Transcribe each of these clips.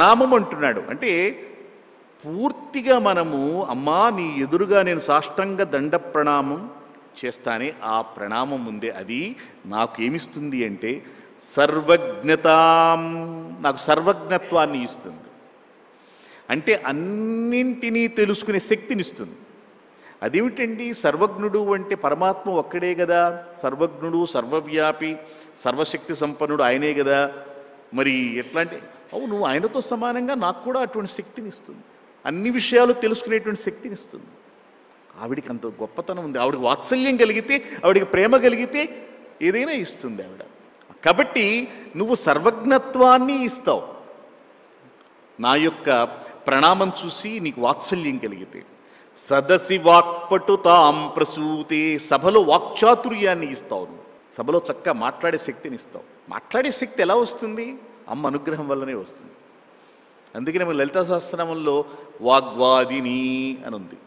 ప్రణామం అంటున్నాడు. అంటే పూర్తిగా మనము అమ్మా నీ ఎదురుగా నేను సాష్టాంగ దండ ప్రణామం చేస్తానే ఆ ప్రణామం ఉందే అది నాకు ఏమిస్తుంది అంటే సర్వజ్ఞతాం, నాకు సర్వజ్ఞత్వాన్ని ఇస్తుంది. అంటే అన్నింటినీ తెలుసుకునే శక్తినిస్తుంది. అదేమిటండి సర్వజ్ఞుడు అంటే పరమాత్మ ఒక్కడే కదా, సర్వజ్ఞుడు సర్వవ్యాపి సర్వశక్తి సంపన్నుడు ఆయనే కదా, మరి ఎట్లా అంటే అవును ఆయనతో సమానంగా నాకు కూడా అటువంటి శక్తిని ఇస్తుంది, అన్ని విషయాలు తెలుసుకునేటువంటి శక్తిని ఇస్తుంది. ఆవిడికి అంత గొప్పతనం ఉంది. ఆవిడకి వాత్సల్యం కలిగితే, ఆవిడికి ప్రేమ కలిగితే ఏదైనా ఇస్తుంది ఆవిడ. కాబట్టి నువ్వు సర్వజ్ఞత్వాన్ని ఇస్తావు నా యొక్క ప్రణామం చూసి, నీకు వాత్సల్యం కలిగితే. సదసి వాక్పటుతాం ప్రసూతే, సభలో వాక్చాతుర్యాన్ని ఇస్తావు నువ్వు, సభలో చక్కగా మాట్లాడే శక్తిని ఇస్తావు. మాట్లాడే శక్తి ఎలా వస్తుంది? అమ్మ అనుగ్రహం వల్లనే వస్తుంది. అందుకనే మన లలితా సహస్రనామంలో వాగ్వాదిని అని ఉంది.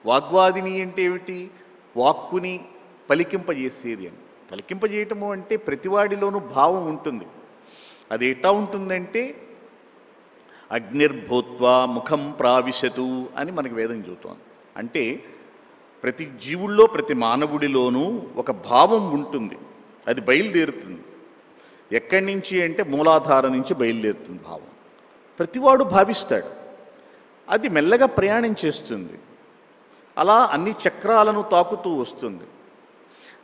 వాగ్వాదిని అంటే ఏమిటి? వాక్కుని పలికింపజేసేది అని. పలికింపజేయటము అంటే ప్రతివాడిలోనూ భావం ఉంటుంది. అది ఎట్లా ఉంటుందంటే అగ్నిర్భూత్వా ముఖం ప్రావిశతు అని మనకి వేదం చెబుతోంది. అంటే ప్రతి జీవుల్లో ప్రతి మానవుడిలోనూ ఒక భావం ఉంటుంది, అది బయలుదేరుతుంది. ఎక్కడి నుంచి అంటే మూలాధారం నుంచి బయలుదేరుతుంది భావం. ప్రతివాడు భావిస్తాడు, అది మెల్లగా ప్రయాణం చేస్తుంది, అలా అన్ని చక్రాలను తాకుతూ వస్తుంది.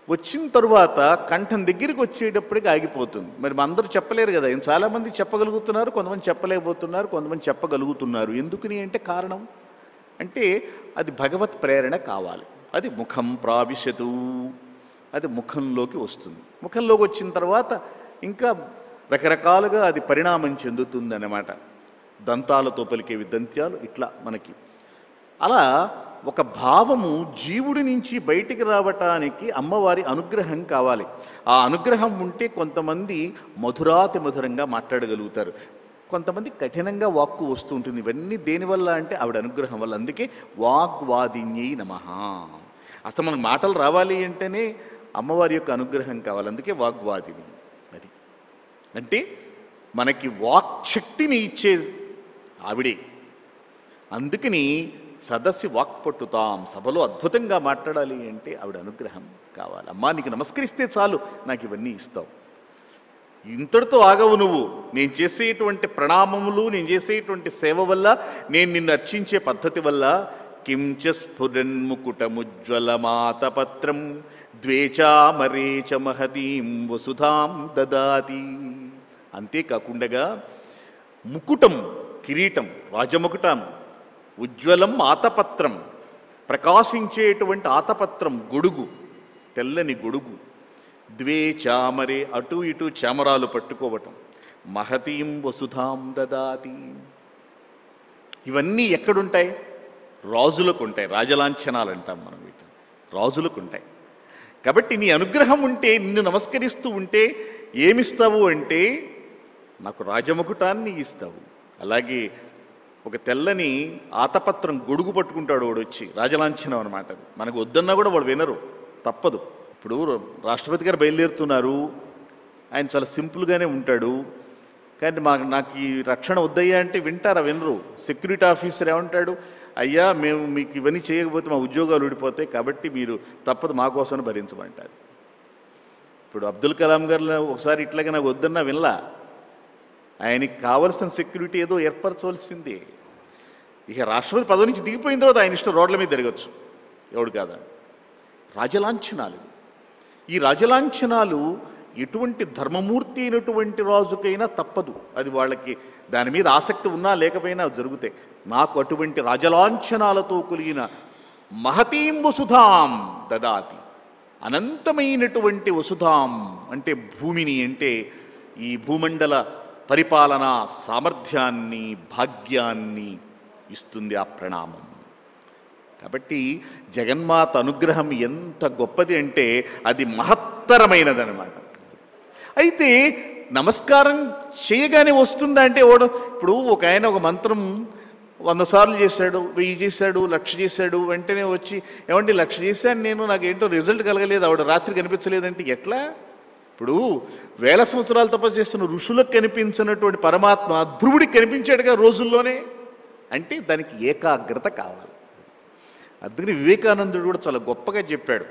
వచ్చిన తరువాత కంఠం దగ్గరికి వచ్చేటప్పటికి ఆగిపోతుంది. మరి అందరూ చెప్పలేరు కదా, చాలామంది చెప్పగలుగుతున్నారు, కొంతమంది చెప్పలేకపోతున్నారు, కొంతమంది చెప్పగలుగుతున్నారు. ఎందుకని అంటే కారణం అంటే అది భగవత్ ప్రేరణ కావాలి. అది ముఖం ప్రావిశతు, అది ముఖంలోకి వస్తుంది. ముఖంలోకి వచ్చిన తర్వాత ఇంకా రకరకాలుగా అది పరిణామం చెందుతుంది అన్నమాట. దంతాలతో పలికేవి దంత్యాలు, ఇట్లా మనకి అలా ఒక భావము జీవుడి నుంచి బయటికి రావటానికి అమ్మవారి అనుగ్రహం కావాలి. ఆ అనుగ్రహం ఉంటే కొంతమంది మధురాతి మధురంగా మాట్లాడగలుగుతారు, కొంతమంది కఠినంగా వాక్కు వస్తూ ఉంటుంది. ఇవన్నీ దేనివల్ల అంటే ఆవిడ అనుగ్రహం వల్ల. అందుకే వాగ్వాదిన్యై నమః. అసలు మనకు మాటలు రావాలి అంటేనే అమ్మవారి యొక్క అనుగ్రహం కావాలి. అందుకే వాగ్వాదిని. అది అంటే మనకి వాక్శక్తిని ఇచ్చే ఆవిడే. అందుకని సదస్సు వాక్పట్టుతాం, సభలో అద్భుతంగా మాట్లాడాలి అంటే ఆవిడ అనుగ్రహం కావాలి. అమ్మా నీకు నమస్కరిస్తే చాలు నాకు ఇవన్నీ ఇస్తావు. ఇంతటితో ఆగవు నువ్వు. నేను చేసేటువంటి ప్రణామములు, నేను చేసేటువంటి సేవ వల్ల, నేను నిన్ను అర్చించే పద్ధతి వల్ల కించ స్ఫురన్ముకుటముజ్వలమాతపత్రం ద్వేచామరేచ మహతీం వసుధాం దదాతి. అంతేకాకుండా ముకుటం, కిరీటం, రాజముకుటం, ఉజ్వలం ఆతపత్రం, ప్రకాశించేటువంటి ఆతపత్రం, గొడుగు, తెల్లని గొడుగు, ద్వే చామరే, అటు ఇటు చామరాలు పట్టుకోవటం, మహతీం వసుధాం దదాతి. ఇవన్నీ ఎక్కడుంటాయి? రాజులకు ఉంటాయి. రాజలాంఛనాలు అంటాం మనం వీటిని, రాజులకు ఉంటాయి. కాబట్టి నీ అనుగ్రహం ఉంటే, నిన్ను నమస్కరిస్తూ ఉంటే ఏమిస్తావు అంటే నాకు రాజముకుటాన్ని ఇస్తావు. అలాగే ఒక తెల్లని ఆతపత్రం గొడుగు పట్టుకుంటాడు వాడు వచ్చి, రాజలాంఛనం అనమాట. అది మనకు వద్దన్నా కూడా వాడు వినరు, తప్పదు. ఇప్పుడు రాష్ట్రపతి గారు బయలుదేరుతున్నారు, ఆయన చాలా సింపుల్గానే ఉంటాడు, కానీ నాకు ఈ రక్షణ వద్దయ్యా అంటే వింటారా? వినరు. సెక్యూరిటీ ఆఫీసర్ ఏమంటాడు? అయ్యా మేము మీకు ఇవన్నీ చేయకపోతే మా ఉద్యోగాలు ఊడిపోతాయి, కాబట్టి మీరు తప్పదు మా కోసం భరించమంటారు. ఇప్పుడు అబ్దుల్ కలాం గారు ఒకసారి ఇట్లాగే నాకు వద్దన్నా వినలా, ఆయనకి కావలసిన సెక్యూరిటీ ఏదో ఏర్పరచవలసిందే. ఇక రాష్ట్రపతి పదవి నుంచి దిగిపోయిన తర్వాత ఆయన ఇష్టం రోడ్ల మీద తిరగచ్చు, ఎవడు కాదా. రాజలాంఛనాలు, ఈ రాజలాంఛనాలు ఎటువంటి ధర్మమూర్తి అయినటువంటి రాజుకైనా తప్పదు. అది వాళ్ళకి దాని మీద ఆసక్తి ఉన్నా లేకపోయినా జరుగుతాయి. నాకు అటువంటి రాజలాంఛనాలతో కలిగిన మహతీం వసుధాం దదాతి, అనంతమైనటువంటి వసుధాం అంటే భూమిని, అంటే ఈ భూమండల పరిపాలన సామర్థ్యాన్ని, భాగ్యాన్ని ఇస్తుంది ఆ ప్రణామం. కాబట్టి జగన్మాత అనుగ్రహం ఎంత గొప్పది అంటే అది మహత్తరమైనదనమాట. అయితే నమస్కారం చేయగానే వస్తుందా అంటే ఇప్పుడు ఒక ఆయన ఒక మంత్రం 100 సార్లు చేశాడు, 1000 చేశాడు, 1,00,000 చేశాడు, వెంటనే వచ్చి ఏమండి 1,00,000 చేశాను నేను, నాకేంటో రిజల్ట్ కలగలేదు, ఆవిడ రాత్రి కనిపించలేదంటే ఎట్లా? ఇప్పుడు వేల సంవత్సరాలు తపస్సు చేస్తున్న ఋషులకు కనిపించినటువంటి పరమాత్మ ధ్రువుడికి కనిపించాడుగా రోజుల్లోనే. అంటే దానికి ఏకాగ్రత కావాలి. అందుకని వివేకానందుడు కూడా చాలా గొప్పగా చెప్పాడు.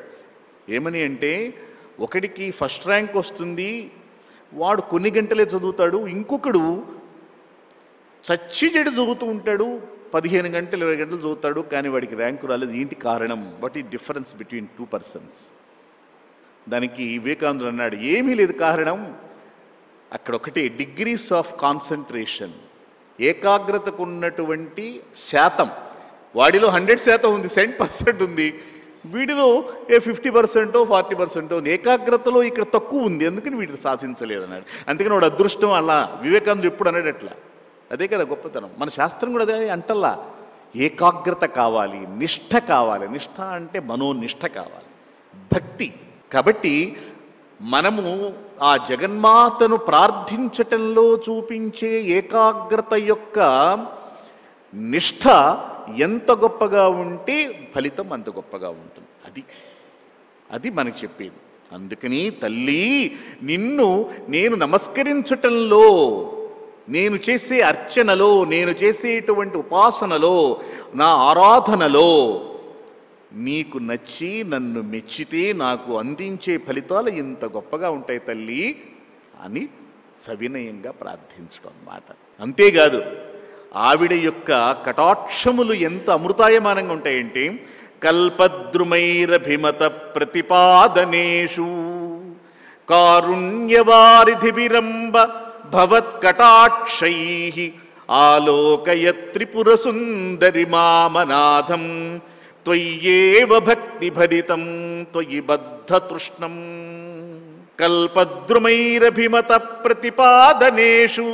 ఏమని అంటే, ఒకడికి ఫస్ట్ ర్యాంక్ వస్తుంది, వాడు కొన్ని గంటలే చదువుతాడు, ఇంకొకడు చచ్చి చెడు చదువుతూ ఉంటాడు, 15 గంటలు 20 గంటలు చదువుతాడు, కానీ వాడికి ర్యాంకు రాలేదు. ఏంటి కారణం? వాట్ ఈ డిఫరెన్స్ బిట్వీన్ 2 పర్సన్స్? దానికి వివేకానందుడు అన్నాడు, ఏమీ లేదు కారణం, అక్కడ ఒకటే డిగ్రీస్ ఆఫ్ కాన్సన్ట్రేషన్, ఏకాగ్రతకు ఉన్నటువంటి శాతం. వాడిలో 100% ఉంది, 100% ఉంది, వీడిలో 50% 40% ఉంది. ఏకాగ్రతలో ఇక్కడ తక్కువ ఉంది, అందుకని వీటిని సాధించలేదన్నాడు. అందుకని వాడు అదృష్టం. అలా వివేకానందుడు ఎప్పుడు అన్నాడు అట్లా. అదే కదా గొప్పతనం. మన శాస్త్రం కూడా అదే అంటల్లా. ఏకాగ్రత కావాలి, నిష్ఠ కావాలి. నిష్ఠ అంటే మనోనిష్ఠ కావాలి, భక్తి. కాబట్టి మనము ఆ జగన్మాతను ప్రార్థించటంలో చూపించే ఏకాగ్రత యొక్క నిష్ఠ ఎంత గొప్పగా ఉంటే ఫలితం అంత గొప్పగా ఉంటుంది. అది మనకు చెప్పేది. అందుకని తల్లి, నిన్ను నేను నమస్కరించటంలో, నేను చేసే అర్చనలో, నేను చేసేటువంటి ఉపాసనలో, నా ఆరాధనలో నీకు నచ్చి నన్ను మెచ్చితే నాకు అందించే ఫలితాలు ఇంత గొప్పగా ఉంటాయి తల్లి అని సవినయంగా ప్రార్థించడం అన్నమాట. అంతేకాదు, ఆవిడ యొక్క కటాక్షములు ఎంత అమృతాయమానంగా ఉంటాయంటే, కల్పద్రుమైరభిమత ప్రతిపాదనేషు కారుణ్యవారిధి విరంబ భవత్కటాక్షైః ఆలోకయ త్రిపుర సుందరి మామనాథం త్వయ్యేవ భక్తి భరితం త్వయి బద్ధతృష్ణం. కల్పద్రుమైరభిమత ప్రతిపాదనేషు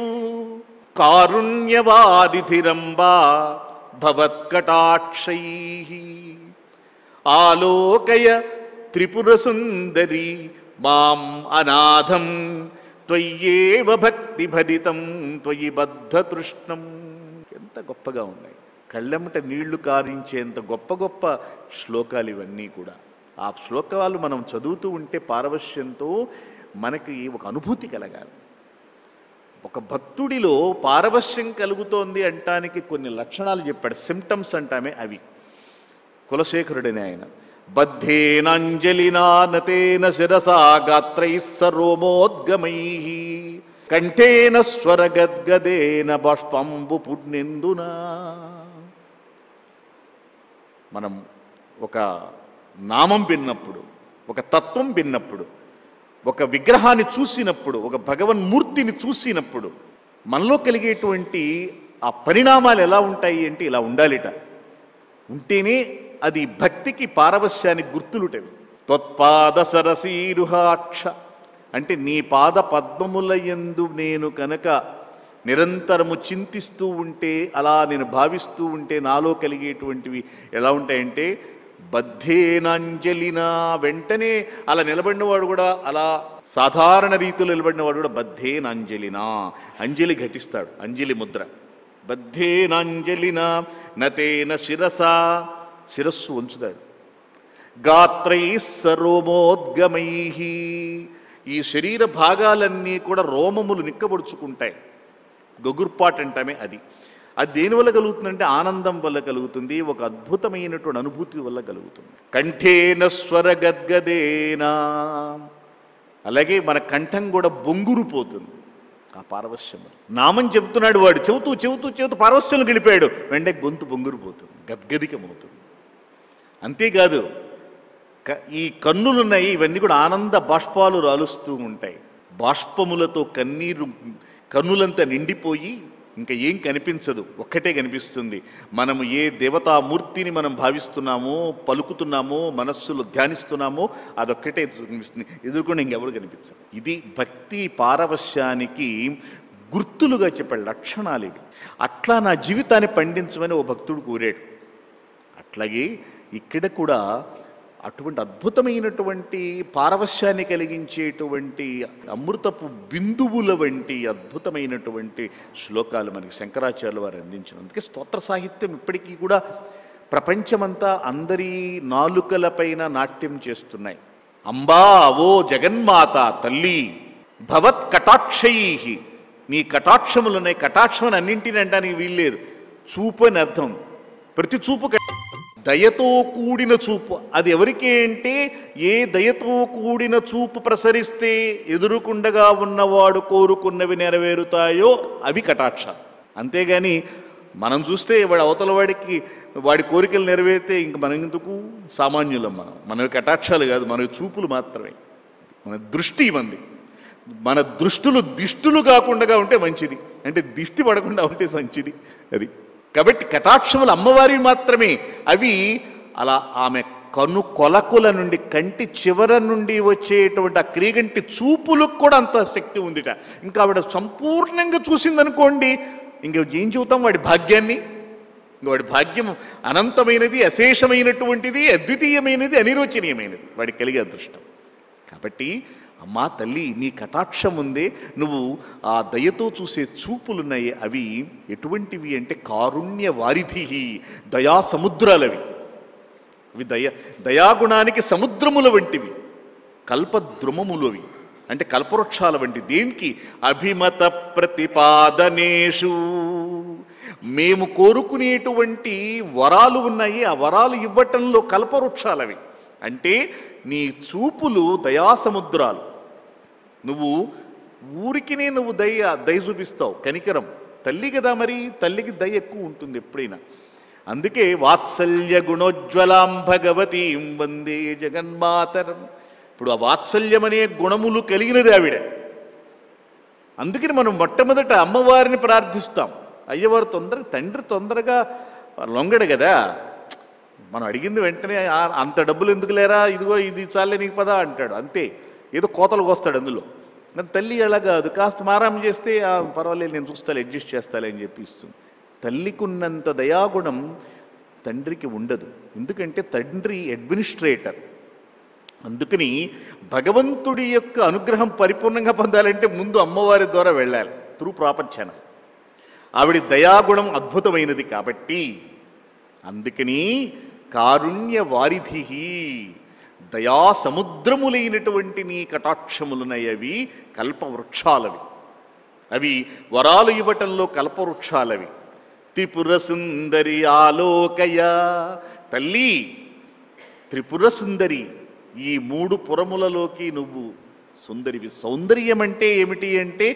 కారుణ్యవారిధిరంబా భవత్కటాక్షైః ఆలోకయ త్రిపుర సుందరి మాం అనాథం త్వయ్యేవ భక్తి భరితం త్వయి బద్ధతృష్ణం. ఎంత గొప్పగా ఉన్నాయి, కళ్ళెమ్మట నీళ్లు కారించేంత గొప్ప గొప్ప శ్లోకాలు ఇవన్నీ కూడా. ఆ శ్లోకాలు మనం చదువుతూ ఉంటే పారవశ్యంతో మనకి ఒక అనుభూతి కలగాలి. ఒక భక్తుడిలో పారవశ్యం కలుగుతోంది అంటానికి కొన్ని లక్షణాలు చెప్పాడు, సిమ్టమ్స్ అంటామే అవి. కులశేఖరుడని ఆయన, బద్ధేనాంజలినా నతేన శిరసా గాత్రైః సరోమోద్గమైః కంఠేన స్వరగద్గదేన బాష్పంబు పుణ్యందునా. మనం ఒక నామం విన్నప్పుడు, ఒక తత్వం విన్నప్పుడు, ఒక విగ్రహాన్ని చూసినప్పుడు, ఒక భగవన్మూర్తిని చూసినప్పుడు మనలో కలిగేటువంటి ఆ పరిణామాలు ఎలా ఉంటాయి అంటే ఇలా ఉండాలిట. ఉంటేనే అది భక్తికి పారవశ్యానికి గుర్తులుటవి. త్వత్పాద సరసీరుహాక్ష అంటే నీ పాద పద్మముల యందు నేను కనుక నిరంతరము చింతిస్తూ ఉంటే, అలా నేను భావిస్తూ ఉంటే నాలో కలిగేటువంటివి ఎలా ఉంటాయంటే, బద్ధేనాంజలినా వెంటనే అలా నిలబడినవాడు కూడా, అలా సాధారణ రీతిలో నిలబడినవాడు కూడా బద్ధేనాంజలినా అంజలి ఘటిస్తాడు, అంజలి ముద్ర. బద్ధేనాంజలినా నతేన శిరసా శిరస్సు ఉంచుతాడు. గాత్రైః సరోమోద్గమైః ఈ శరీర భాగాలన్నీ కూడా రోమములు నిక్కబడుచుకుంటాయి. గొగుర్పాటు అంటామే అది. అది దేనివల్ల కలుగుతుందంటే ఆనందం వల్ల కలుగుతుంది, ఒక అద్భుతమైనటువంటి అనుభూతి వల్ల కలుగుతుంది. కంఠేన స్వరగద్గదేనా అలాగే మన కంఠం కూడా బొంగురుపోతుంది ఆ పారవశ్యము. నామం చెబుతున్నాడు వాడు, చెబుతూ చెబుతూ చెబుతూ పారవశ్యం గెలిపాడు, వెంటనే గొంతు బొంగురుపోతుంది, గద్గదికమవుతుంది. అంతేకాదు, ఈ కన్నులున్నాయి, ఇవన్నీ కూడా ఆనంద బాష్పాలు రాలుస్తూ ఉంటాయి. బాష్పములతో కన్నులంతా నిండిపోయి ఇంకా ఏం కనిపించదు, ఒక్కటే కనిపిస్తుంది. మనము ఏ దేవతామూర్తిని మనం భావిస్తున్నామో, పలుకుతున్నామో, మనస్సులో ధ్యానిస్తున్నామో అదొక్కటే కనిపిస్తుంది, ఎదుర్కొని ఇంకెవరు కనిపించదు. ఇది భక్తి పారవశ్యానికి గుర్తులుగా చెప్పే లక్షణాలు ఇవి. అట్లా నా జీవితాన్ని పండించమని ఓ భక్తుడు కోరాడు. అట్లాగే ఇక్కడ కూడా అటువంటి అద్భుతమైనటువంటి పారవశ్యాన్ని కలిగించేటువంటి అమృతపు బిందువుల వంటి అద్భుతమైనటువంటి శ్లోకాలు మనకి శంకరాచార్యుల వారు అందించిన. అందుకే స్తోత్ర సాహిత్యం ఇప్పటికీ కూడా ప్రపంచమంతా అందరి నాలుకలపైన నాట్యం చేస్తున్నాయి. అంబా ఓ జగన్మాత తల్లి, భవత్ కటాక్షై, నీ కటాక్షములున్నాయి. కటాక్షం అని అన్నింటిని అంటానికి వీల్లేదు, చూపు అని అర్థం. ప్రతి చూపు దయతో కూడిన చూపు. అది ఎవరికి అంటే, ఏ దయతో కూడిన చూపు ప్రసరిస్తే ఎదురుకుండగా ఉన్నవాడు కోరుకున్నవి నెరవేరుతాయో అవి కటాక్షాలు. అంతేగాని మనం చూస్తే వాడు అవతల వాడి కోరికలు నెరవేరితే ఇంక మనం ఎందుకు, సామాన్యులం మన కటాక్షాలు కాదు, మన చూపులు మాత్రమే. మన దృష్టి మంది, మన దృష్టులు దిష్టులు కాకుండా ఉంటే మంచిది, అంటే దిష్టి పడకుండా ఉంటే మంచిది. అది కాబట్టి కటాక్షములు అమ్మవారి మాత్రమే. అవి అలా ఆమె కన్ను కొలకుల నుండి, కంటి చివర నుండి వచ్చేటువంటి ఆ క్రీగంటి చూపులకు కూడా అంత శక్తి ఉందిట. ఇంకా ఆవిడ సంపూర్ణంగా చూసిందనుకోండి, ఇంక ఏం చూద్దాం వాడి భాగ్యాన్ని. వాడి భాగ్యం అనంతమైనది, అశేషమైనటువంటిది, అద్వితీయమైనది, అనిరోచనీయమైనది, వాడికి కలిగే అదృష్టం. కాబట్టి అమ్మా తల్లి, నీ కటాక్షం ఉందే, నువ్వు ఆ దయతో చూసే చూపులున్నాయి, అవి ఎటువంటివి అంటే కారుణ్య వారిధి, దయా సముద్రాలవి. అవి దయాగుణానికి సముద్రముల వంటివి, కల్పద్రుమములవి అంటే కల్పవృక్షాల వంటి. దేనికి? అభిమత ప్రతిపాదనేషు, మేము కోరుకునేటువంటి వరాలు ఉన్నాయి, ఆ వరాలు ఇవ్వటంలో కల్పవృక్షాలవి. అంటే నీ చూపులు దయాసముద్రాలు. నువ్వు ఊరికినే దయ చూపిస్తావు, కనికరం. తల్లి కదా, మరి తల్లికి దయ ఎక్కువ ఉంటుంది ఎప్పుడైనా. అందుకే వాత్సల్య గుణోజ్వలాం భగవతీం వందే జగన్మాతరం. ఇప్పుడు ఆ వాత్సల్యం అనే గుణములు కలిగినది ఆవిడ. అందుకని మనం మొట్టమొదట అమ్మవారిని ప్రార్థిస్తాం. అయ్యవారు తండ్రి తొందరగా లొంగడు కదా. మనం అడిగింది వెంటనే అంత డబ్బులు ఎందుకు లేరా, ఇదిగో ఇది చాలే నీకు పదా అంటాడు, అంతే. ఏదో కోతలు కోస్తాడు అందులో. కానీ తల్లి అలా కాదు, కాస్త మారాం చేస్తే పర్వాలేదు నేను చూస్తాను, అడ్జస్ట్ చేస్తాలే అని చెప్పి ఇస్తుంది. తల్లికి ఉన్నంత దయాగుణం తండ్రికి ఉండదు. ఎందుకంటే తండ్రి అడ్మినిస్ట్రేటర్. అందుకని భగవంతుడి యొక్క అనుగ్రహం పరిపూర్ణంగా పొందాలంటే ముందు అమ్మవారి ద్వారా వెళ్ళాలి, త్రూ ప్రాపర్ ఛానల్. ఆవిడ దయాగుణం అద్భుతమైనది కాబట్టి అందుకని కారుణ్య వారిధి, దయా సముద్రములైనటువంటి నీ కటాక్షములునయవి కల్పవృక్షాలవి. అవి వరాలు ఇవ్వటంలో కల్పవృక్షాలవి. త్రిపుర సుందరి ఆలోకయ, తల్లి త్రిపుర సుందరి, ఈ 3 పురములలోకి నువ్వు సుందరివి. సౌందర్యం అంటే ఏమిటి అంటే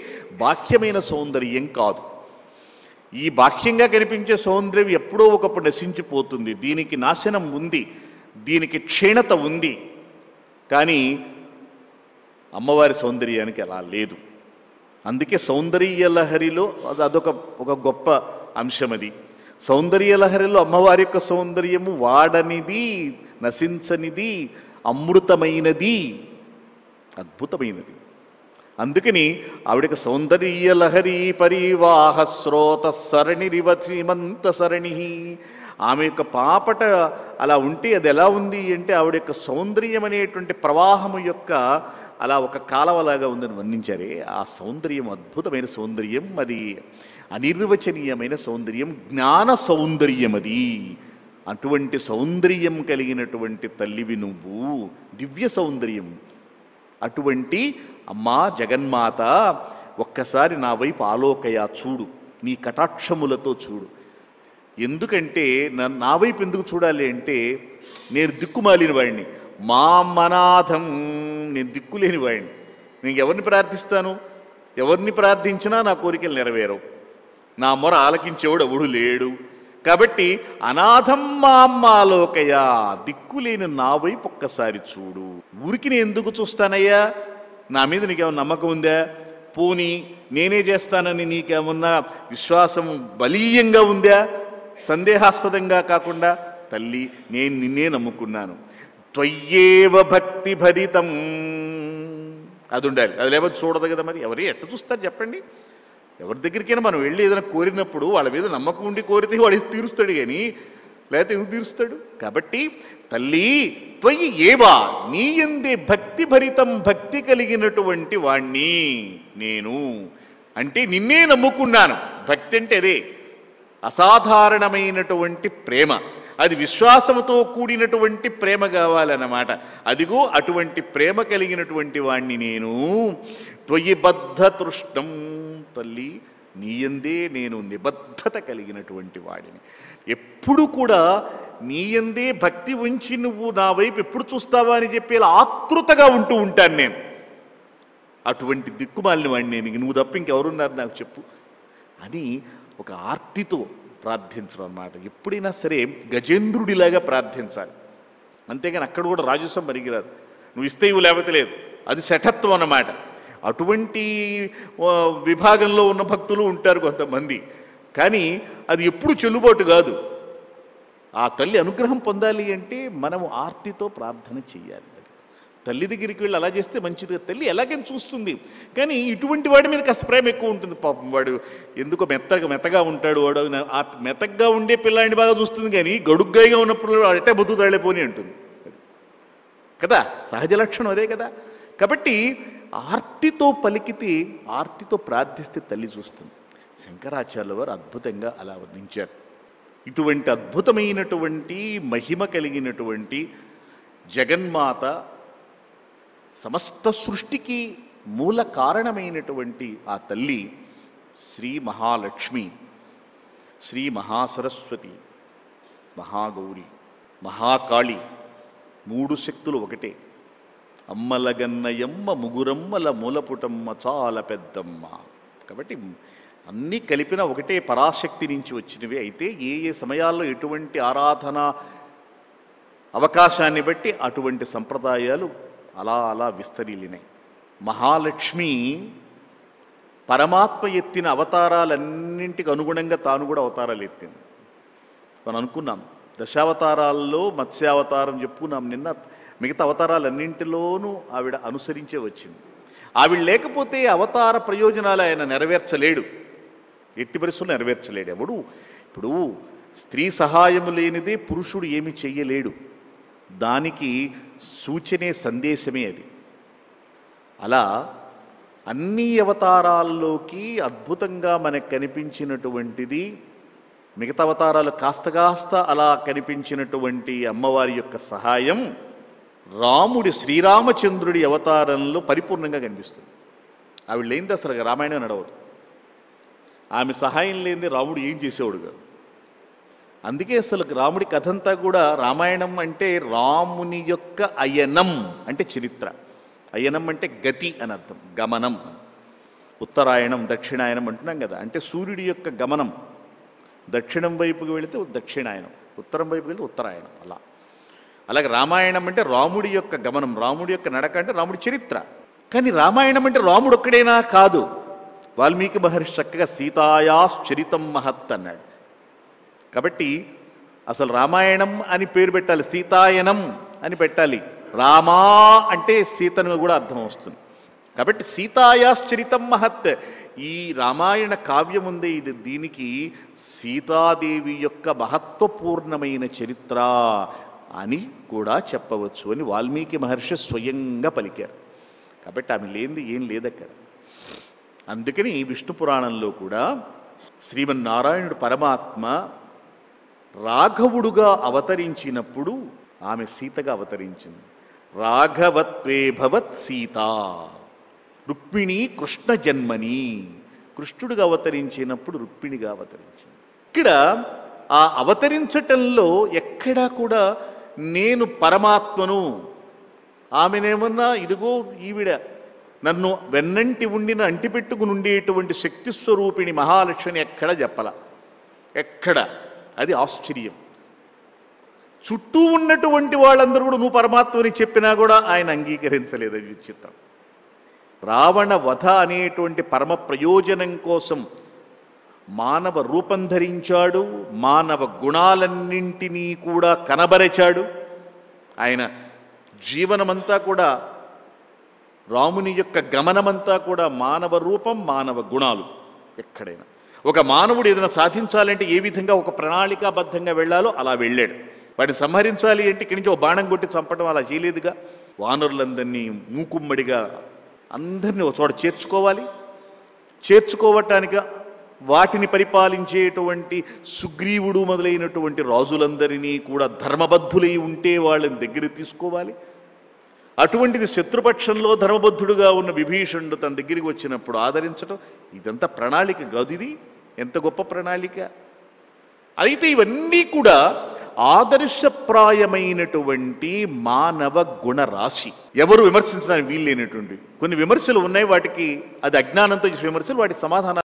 బాహ్యమైన సౌందర్యం కాదు. ఈ బాహ్యంగా కనిపించే సౌందర్యం ఎప్పుడో ఒకప్పుడు నశించిపోతుంది. దీనికి నాశనం ఉంది, దీనికి క్షీణత ఉంది. కానీ అమ్మవారి సౌందర్యానికి అలా లేదు. అందుకే సౌందర్యలహరిలో అదొక గొప్ప అంశం. అది సౌందర్యలహరిలో అమ్మవారి యొక్క సౌందర్యము వాడనిది, నశించనిది, అమృతమైనది, అద్భుతమైనది. అందుకని ఆవిడకి సౌందర్యలహరి పరివాహ స్రోత సరణిరివ శ్రీమంత సరణి. ఆమె యొక్క పాపట అలా ఉంటే అది ఎలా ఉంది అంటే ఆవిడ యొక్క సౌందర్యం అనేటువంటి ప్రవాహము యొక్క అలా ఒక కాలవలాగా ఉందని వర్ణించారే. ఆ సౌందర్యం అద్భుతమైన సౌందర్యం, అది అనిర్వచనీయమైన సౌందర్యం, జ్ఞాన సౌందర్యం అది. అటువంటి సౌందర్యం కలిగినటువంటి తల్లివి నువ్వు, దివ్య సౌందర్యం. అటువంటి అమ్మా జగన్మాత, ఒక్కసారి నా వైపు ఆలోకయ, చూడు, నీ కటాక్షములతో చూడు. ఎందుకంటే నా వైపు ఎందుకు చూడాలి అంటే, నేను దిక్కుమాలిన వాడిని, మా అనాథం, నేను దిక్కులేని వాడిని. నేను ఎవరిని ప్రార్థిస్తాను? ఎవరిని ప్రార్థించినా నా కోరికలు నెరవేరవు, నా మొర ఆలకించేవాడు ఎవడు లేడు. కాబట్టి అనాథం మా అమ్మ ఆలోకయ, దిక్కులేని నా వైపు ఒక్కసారి చూడు. ఊరికి నేను ఎందుకు చూస్తానయ్యా? నా మీద నీకేమన్నా నమ్మకం ఉందా? పోనీ నేనే చేస్తానని నీకేమన్నా విశ్వాసం బలీయంగా ఉందా? సందేహాస్పదంగా కాకుండా, తల్లి నేను నిన్నే నమ్ముకున్నాను, త్వయ్యేవ భక్తి భరితం, అది ఉండాలి. అది లేకపోతే చూడదు కదా. మరి ఎవరు ఎట్ట చూస్తారు చెప్పండి? ఎవరి దగ్గరికైనా మనం వెళ్ళి ఏదైనా కోరినప్పుడు వాళ్ళ మీద నమ్మకం ఉండి కోరితే వాడు తీరుస్తాడు, కానీ లేకపోతే ఎందుకు తీరుస్తాడు? కాబట్టి తల్లి త్వయి ఏవా, నీ యందే భక్తి భరితం, భక్తి కలిగినటువంటి వాణ్ణి నేను, అంటే నిన్నే నమ్ముకున్నాను. భక్తి అంటే అదే, అసాధారణమైనటువంటి ప్రేమ. అది విశ్వాసంతో కూడినటువంటి ప్రేమ కావాలన్నమాట. అదిగో అటువంటి ప్రేమ కలిగినటువంటి వాణ్ణి నేను. త్వయి బద్ధ తృష్ణం, తల్లి నీయందే నేను నిబద్ధత కలిగినటువంటి వాడిని. ఎప్పుడు కూడా నీయందే భక్తి ఉంచి నువ్వు నా వైపు ఎప్పుడు చూస్తావా అని చెప్పి ఇలా ఆతృతగా ఉంటూ ఉంటాను నేను. అటువంటి దిక్కుమాలిన వాడిని నేను, నువ్వు తప్ప ఇంకెవరున్నారు నాకు చెప్పు అని ఒక ఆర్తితో ప్రార్థించడం అన్నమాట. ఎప్పుడైనా సరే గజేంద్రుడిలాగా ప్రార్థించాలి, అంతేగాని అక్కడ కూడా రాజసం పనికిరాదు. నువ్వు ఇస్తే ఇవ్వు లేకపోతే లేదు, అది శఠత్వం అన్నమాట. అటువంటి విభాగంలో ఉన్న భక్తులు ఉంటారు కొంతమంది, కానీ అది ఎప్పుడు చెల్లుబాటు కాదు. ఆ తల్లి అనుగ్రహం పొందాలి అంటే మనము ఆర్తితో ప్రార్థన చేయాలి. అది తల్లి దగ్గరికి వెళ్ళి అలా చేస్తే మంచిది. తల్లి ఎలాగైనా చూస్తుంది, కానీ ఇటువంటి వాడి మీద కాస్త ప్రేమ ఎక్కువ ఉంటుంది. పాపం వాడు ఎందుకో మెత్తగా ఉంటాడు, వాడు ఆ మెత్తగా ఉండే పిల్లాడిని బాగా చూస్తుంది, కానీ గడుగ్గాయిగా ఉన్నప్పుడు అట్టే బతుకుతాళ్ళేపోని అంటుంది కదా. సహజ లక్షణం అదే కదా. కాబట్టి ఆర్తితో పలికితే, ఆర్తితో ప్రార్థిస్తే తల్లి చూస్తుంది. శంకరాచార్యుల వారు అద్భుతంగా అలా వర్ణించారు. ఇటువంటి అద్భుతమైనటువంటి మహిమ కలిగినటువంటి జగన్మాత, సమస్త సృష్టికి మూల కారణమైనటువంటి ఆ తల్లి శ్రీ మహాలక్ష్మి, శ్రీ మహాసరస్వతి, మహాగౌరి, మహాకాళి, మూడు శక్తులు ఒకటే. అమ్మలగన్నయమ్మ ముగురమ్మల మూలపుటమ్మ చాలా పెద్దమ్మ. కాబట్టి అన్నీ కలిపిన ఒకటే పరాశక్తి నుంచి వచ్చినవి. అయితే ఏ ఏ సమయాల్లో ఎటువంటి ఆరాధన అవకాశాన్ని బట్టి అటువంటి సంప్రదాయాలు అలా అలా విస్తరిల్లినాయి. మహాలక్ష్మి పరమాత్మ ఎత్తిన అవతారాలన్నింటికి అనుగుణంగా తాను కూడా అవతారాలు ఎత్తింది. మనం అనుకున్నాం దశావతారాల్లో మత్స్యావతారం చెప్పుకున్నాం నిన్న. మిగతా అవతారాలన్నింటిలోనూ ఆవిడ అనుసరించే వచ్చింది. ఆవిడ లేకపోతే అవతార ప్రయోజనాలు ఆయన నెరవేర్చలేడు, ఎట్టి పరిస్థితుల్లో నెరవేర్చలేడు ఎవడు. ఇప్పుడు స్త్రీ సహాయము లేనిదే పురుషుడు ఏమి చెయ్యలేడు, దానికి సూచనే సందేశమే అది. అలా అన్ని అవతారాల్లోకి అద్భుతంగా మనకు కనిపించినటువంటిది, మిగతా అవతారాలు కాస్త అలా కనిపించినటువంటి అమ్మవారి యొక్క సహాయం రాముడి, శ్రీరామచంద్రుడి అవతారంలో పరిపూర్ణంగా కనిపిస్తుంది. ఆవిడ లేనిది అసలు రామాయణం నడవదు. ఆమె సహాయం లేనిది రాముడు ఏం చేసేవాడు కాదు. అందుకే అసలు రాముడి కథంతా కూడా, రామాయణం అంటే రాముని యొక్క అయనం అంటే చరిత్ర. అయనం అంటే గతి అని అర్థం, గమనం. ఉత్తరాయణం దక్షిణాయనం అంటున్నాం కదా, అంటే సూర్యుడి యొక్క గమనం. దక్షిణం వైపుకి వెళితే దక్షిణాయనం, ఉత్తరం వైపుకి వెళితే ఉత్తరాయణం. అలాగే రామాయణం అంటే రాముడి యొక్క గమనం, రాముడి యొక్క నడక అంటే రాముడి చరిత్ర. కానీ రామాయణం అంటే రాముడు ఒక్కడైనా కాదు. వాల్మీకి మహర్షి చక్కగా సీతాయాశ్చరితం మహత్ అన్నాడు. కాబట్టి అసలు రామాయణం అని పేరు పెట్టాలి, సీతాయనం అని పెట్టాలి. రామా అంటే సీతను కూడా అర్థం వస్తుంది. కాబట్టి సీతాయాశ్చరితం మహత్, ఈ రామాయణ కావ్యం ఉంది, ఇది దీనికి సీతాదేవి యొక్క మహత్వపూర్ణమైన చరిత్ర అని కూడా చెప్పవచ్చు అని వాల్మీకి మహర్షి స్వయంగా పలికారు. కాబట్టి ఆమె లేనిది ఏం లేదక్కడ. అందుకని విష్ణు పురాణంలో కూడా శ్రీమన్నారాయణుడు పరమాత్మ రాఘవుడుగా అవతరించినప్పుడు ఆమె సీతగా అవతరించింది. రాఘవత్వే భవత్ సీత రుక్మిణి కృష్ణ జన్మని, కృష్ణుడిగా అవతరించినప్పుడు రుక్మిణిగా అవతరించింది. ఇక్కడ ఆ అవతరించటంలో ఎక్కడా కూడా నేను పరమాత్మను, ఆమెనేమన్నా ఇదిగో ఈవిడ నన్ను వెన్నంటి ఉండిన అంటిపెట్టుకుని ఉండేటువంటి శక్తి స్వరూపిణి మహాలక్ష్మిని ఎక్కడ చెప్పాల, ఎక్కడ. అది ఆశ్చర్యం. చుట్టూ ఉన్నటువంటి వాళ్ళందరూ కూడా నువ్వు పరమాత్మని చెప్పినా కూడా ఆయన అంగీకరించలేదు. అది విచిత్రం. రావణ వధ అనేటువంటి పరమ ప్రయోజనం కోసం మానవ రూపం ధరించాడు, మానవ గుణాలన్నింటినీ కూడా కనబరచాడు. ఆయన జీవనమంతా కూడా, రాముని యొక్క గమనమంతా కూడా మానవ రూపం, మానవ గుణాలు. ఎక్కడైనా ఒక మానవుడు ఏదైనా సాధించాలంటే ఏ విధంగా ఒక ప్రణాళికాబద్ధంగా వెళ్ళాలో అలా వెళ్ళాడు. వాడిని సంహరించాలి అంటే ఇక్కడి నుంచి ఒక బాణం కొట్టి చంపడం అలా చేయలేదుగా. వానరులందరినీ మూకుమ్మడిగా అందరినీ ఒక చోట చేర్చుకోవాలి. చేర్చుకోవటానికి వాటిని పరిపాలించేటువంటి సుగ్రీవుడు మొదలైనటువంటి రాజులందరినీ కూడా ధర్మబద్ధులై ఉంటే వాళ్ళని దగ్గర తీసుకోవాలి. అటువంటిది శత్రుపక్షంలో ధర్మబద్ధుడుగా ఉన్న విభీషణుడు తన దగ్గరికి వచ్చినప్పుడు ఆదరించడం, ఇదంతా ప్రణాళిక కాదు. ఇది ఎంత గొప్ప ప్రణాళిక! అయితే ఇవన్నీ కూడా ఆదర్శప్రాయమైనటువంటి మానవ గుణరాశి. ఎవరు విమర్శించడానికి వీలు లేనటువంటి కొన్ని విమర్శలు ఉన్నాయి. వాటికి అది అజ్ఞానంతో చేసే విమర్శలు, వాటి సమాధానం